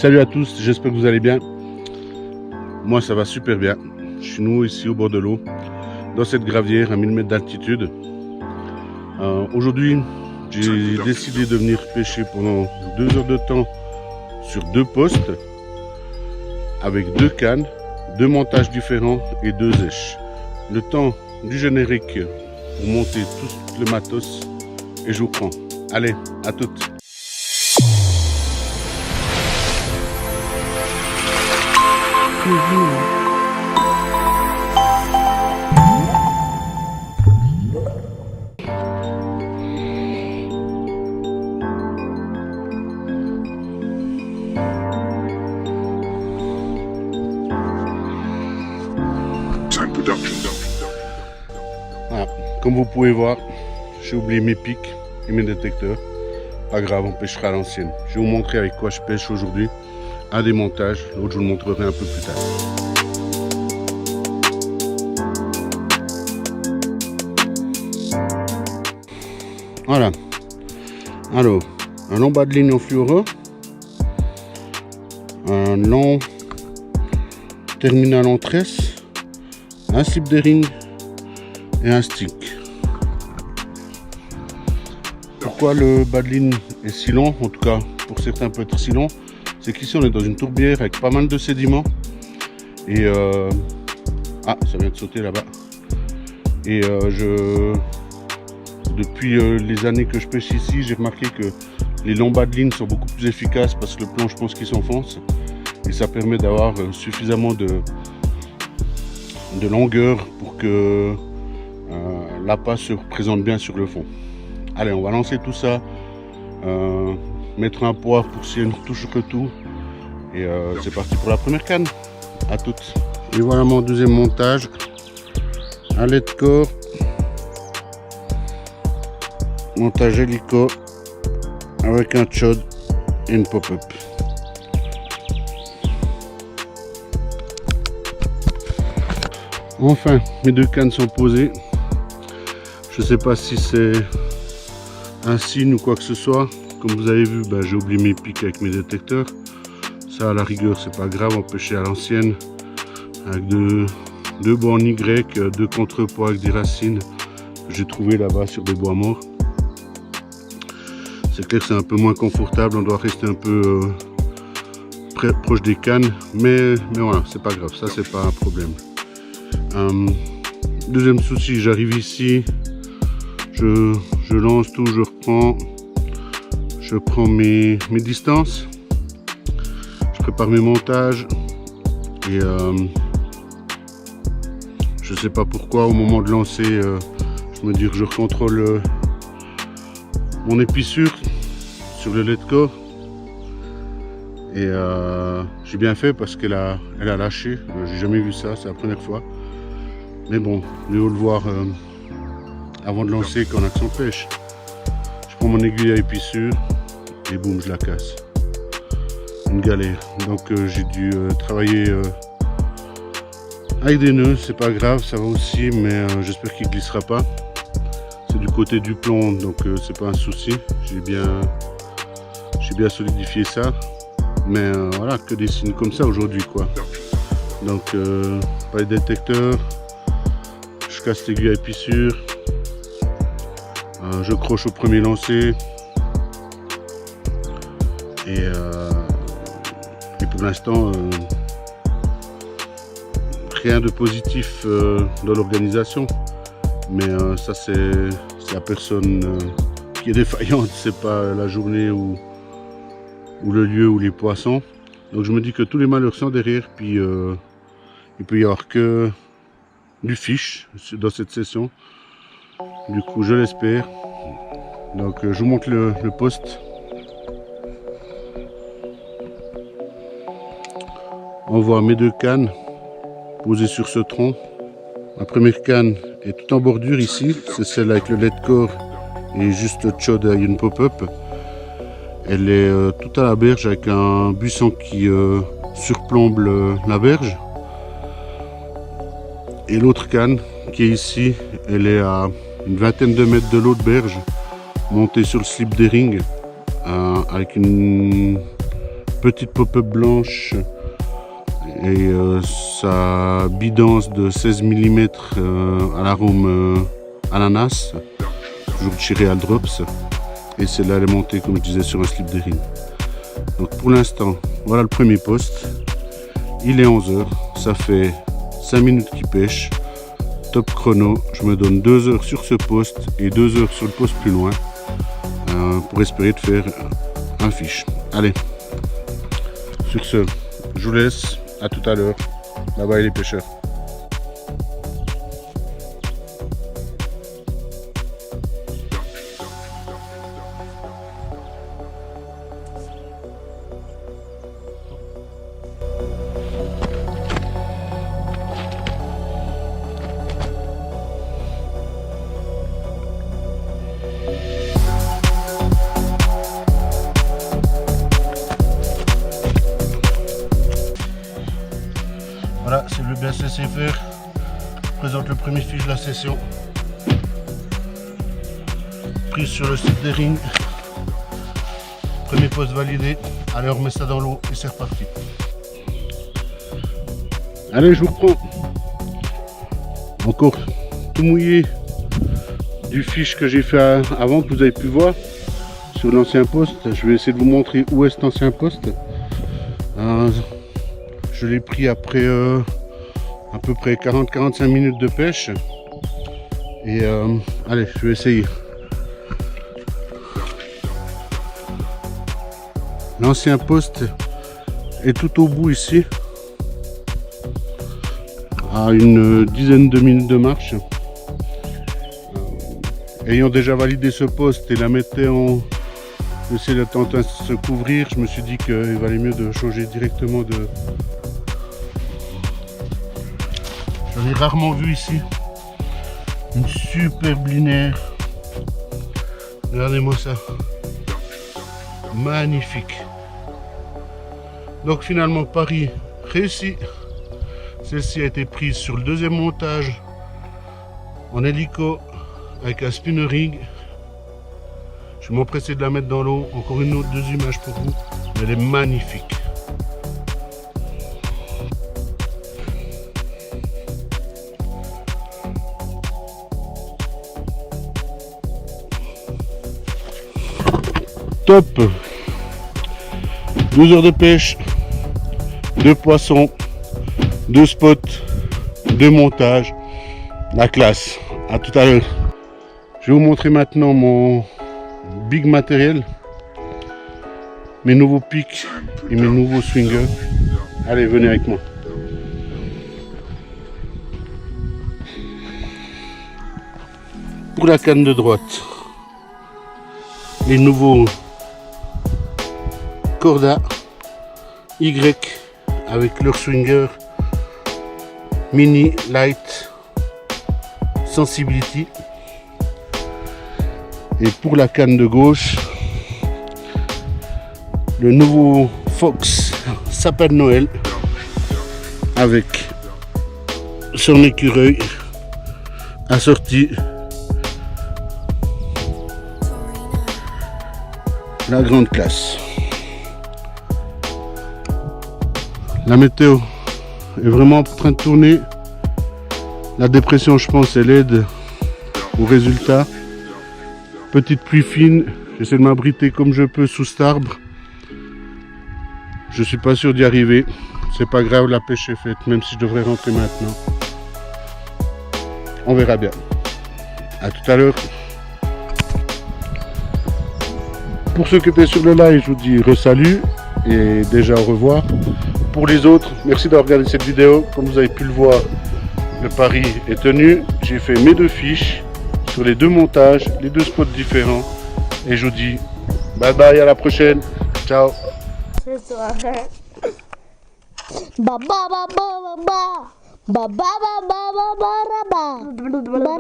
Salut à tous, j'espère que vous allez bien. Moi ça va super bien. Je suis nouveau ici au bord de l'eau, dans cette gravière à 1000 mètres d'altitude. Aujourd'hui j'ai décidé de venir pêcher pendant 2 heures de temps sur 2 postes, avec 2 cannes, 2 montages différents et 2 éches. Le temps du générique pour monter tout le matos et je vous prends. Allez, à toutes. Voilà. Comme vous pouvez voir, j'ai oublié mes pics et mes détecteurs. Pas grave, on pêchera à l'ancienne. Je vais vous montrer avec quoi je pêche aujourd'hui. Un démontage, l'autre je vous le montrerai un peu plus tard. Voilà. Alors, un long bas de ligne en fluoro, un long terminal en tresse, un slip de ring et un stick. Pourquoi le bas de ligne est si long, en tout cas pour certains peut être si long, c'est qu'ici on est dans une tourbière avec pas mal de sédiments et ah, ça vient de sauter là-bas. Et depuis les années que je pêche ici, j'ai remarqué que les longs bas de ligne sont beaucoup plus efficaces parce que le plomb, je pense qu'il s'enfonce et ça permet d'avoir suffisamment de longueur pour que l'appât se représente bien sur le fond. Allez, on va lancer tout ça, mettre un poids pour s'il y a une retouche retour et c'est parti pour la première canne. À toutes. Et voilà mon deuxième montage, un lait de corps, montage hélico avec un chod et une pop-up. Enfin, mes 2 cannes sont posées. Je sais pas si c'est un signe ou quoi que ce soit. Comme vous avez vu, j'ai oublié mes pics avec mes détecteurs. Ça, à la rigueur, c'est pas grave, on pêchait à l'ancienne avec deux bois en Y, 2 contrepoids avec des racines que j'ai trouvé là-bas sur des bois morts. C'est clair que c'est un peu moins confortable, on doit rester un peu proche des cannes, mais voilà, c'est pas grave, ça c'est pas un problème. Deuxième souci, j'arrive ici, je lance tout, je prends mes distances, je prépare mes montages et je sais pas pourquoi au moment de lancer, je me dis que je recontrôle mon épissure sur le lait de corps et j'ai bien fait parce qu'elle a lâché. J'ai jamais vu ça, c'est la première fois, mais bon, mieux vaut le voir avant de lancer qu'en action de pêche. Je prends mon aiguille à épissure et boum, je la casse. Une galère, donc j'ai dû travailler avec des nœuds, c'est pas grave, ça va aussi, mais j'espère qu'il glissera pas. C'est du côté du plomb, donc c'est pas un souci. J'ai bien solidifié ça, mais voilà, que des signes comme ça aujourd'hui quoi. Donc pas les détecteurs, je casse l'aiguille à épissure, je croche au premier lancer et pour l'instant rien de positif dans l'organisation. Mais ça c'est la personne qui est défaillante, c'est pas la journée ou le lieu ou les poissons. Donc je me dis que tous les malheurs sont derrière, puis il peut y avoir que du fiche dans cette session. Du coup je l'espère. Donc je vous montre le poste. On voit mes 2 cannes posées sur ce tronc. Ma première canne est tout en bordure ici, c'est celle avec le lait de corps et juste chaude avec une pop-up. Elle est tout à la berge avec un buisson qui surplombe la berge. Et l'autre canne qui est ici, elle est à une vingtaine de mètres de l'autre berge, montée sur le slip des rings avec une petite pop-up blanche et sa bidance de 16 mm à l'arôme ananas, toujours chez Real Drops. Et celle-là elle est montée comme je disais sur un slip de ring. Donc pour l'instant, voilà le premier poste. Il est 11h, ça fait 5 minutes qu'il pêche. Top chrono, je me donne 2 heures sur ce poste et 2 heures sur le poste plus loin pour espérer de faire un fiche. Allez, sur ce, je vous laisse, à tout à l'heure, là-bas les pêcheurs. Voilà, c'est le BSSFR, présente le premier fiche de la session. Prise sur le site des rings. Premier poste validé. Allez, on remet ça dans l'eau et c'est reparti. Allez, je vous reprends. Encore tout mouillé du fiche que j'ai fait avant, que vous avez pu voir sur l'ancien poste. Je vais essayer de vous montrer où est cet ancien poste. Je l'ai pris après à peu près 40-45 minutes de pêche. Et allez, je vais essayer. L'ancien poste est tout au bout ici, à une dizaine de minutes de marche. Ayant déjà validé ce poste et la météo essayer de tenter de se couvrir, je me suis dit qu'il valait mieux de changer directement de... J'en ai rarement vu ici. Une superbe linéaire. Regardez-moi ça. Magnifique. Donc finalement pari réussi. Celle-ci a été prise sur le deuxième montage en hélico avec un spinner rig. Je vais m'empresser de la mettre dans l'eau. Encore une autre, 2 images pour vous. Elle est magnifique. Top. 12 heures de pêche, 2 poissons, 2 spots, 2 montages. La classe. À tout à l'heure. Je vais vous montrer maintenant mon big matériel, mes nouveaux pics et mes nouveaux swingers. Allez, venez avec moi. Pour la canne de droite, les nouveaux Corda Y avec leur swinger mini light sensibility. Et pour la canne de gauche, le nouveau Fox sapin de Noël avec son écureuil assorti. La grande classe. La météo est vraiment en train de tourner. La dépression, je pense, elle aide au résultat. Petite pluie fine, j'essaie de m'abriter comme je peux sous cet arbre. Je suis pas sûr d'y arriver. C'est pas grave, la pêche est faite, même si je devrais rentrer maintenant. On verra bien. À tout à l'heure. Pour ceux qui étaient sur le live, je vous dis re-salut et déjà au revoir. Pour les autres, merci d'avoir regardé cette vidéo. Comme vous avez pu le voir, le pari est tenu. J'ai fait mes 2 fiches sur les 2 montages, les 2 spots différents. Et je vous dis bye bye, à la prochaine. Ciao. Ce soir. Ba ba ba ba ba ba ba ba ba ba ba ba ba ba.